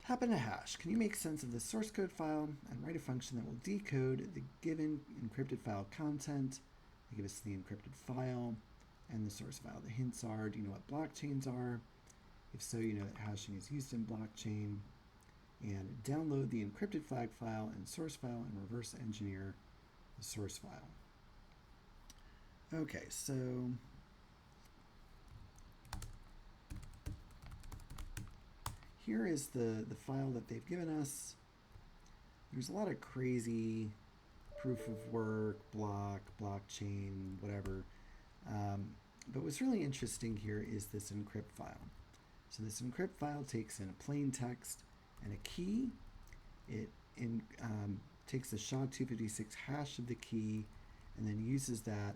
Happen to hash. Can you make sense of this source code file and write a function that will decode the given encrypted file content? They give us the encrypted file and the source file. The hints are, do you know what blockchains are? If so, you know that hashing is used in blockchain. And download the encrypted flag file and source file and reverse engineer the source file. Okay, so here is the file that they've given us. There's a lot of crazy proof of work, blockchain, whatever. But what's really interesting here is this encrypt file. So this encrypt file takes in a plain text and a key. It takes the SHA-256 hash of the key and then uses that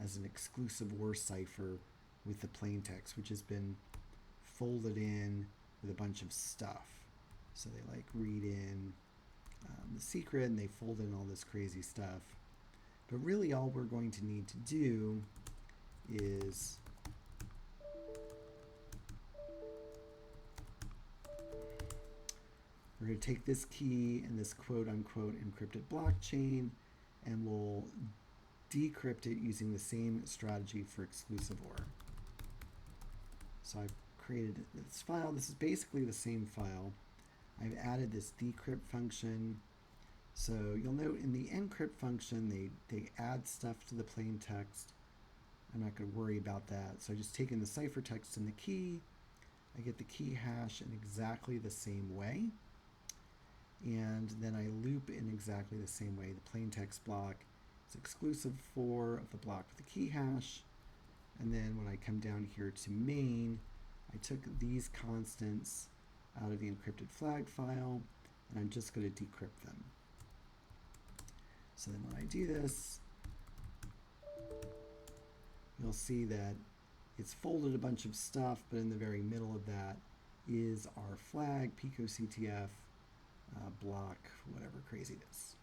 as an exclusive or cipher with the plain text, which has been folded in with a bunch of stuff. So they like read in the secret and they fold in all this crazy stuff. But really all we're going to need to do is we're going to take this key and this quote-unquote encrypted blockchain and we'll decrypt it using the same strategy for exclusive OR. So I've created this file. This is basically the same file. I've added this decrypt function. So you'll note in the encrypt function, they add stuff to the plain text. I'm not going to worry about that. So I just take in the ciphertext and the key. I get the key hash in exactly the same way. And then I loop in exactly the same way. The plain text block is exclusive for of the block with the key hash. And then when I come down here to main, I took these constants out of the encrypted flag file, and I'm just going to decrypt them. So then when I do this, you'll see that it's folded a bunch of stuff, but in the very middle of that is our flag, pico CTF, block, whatever crazy it is.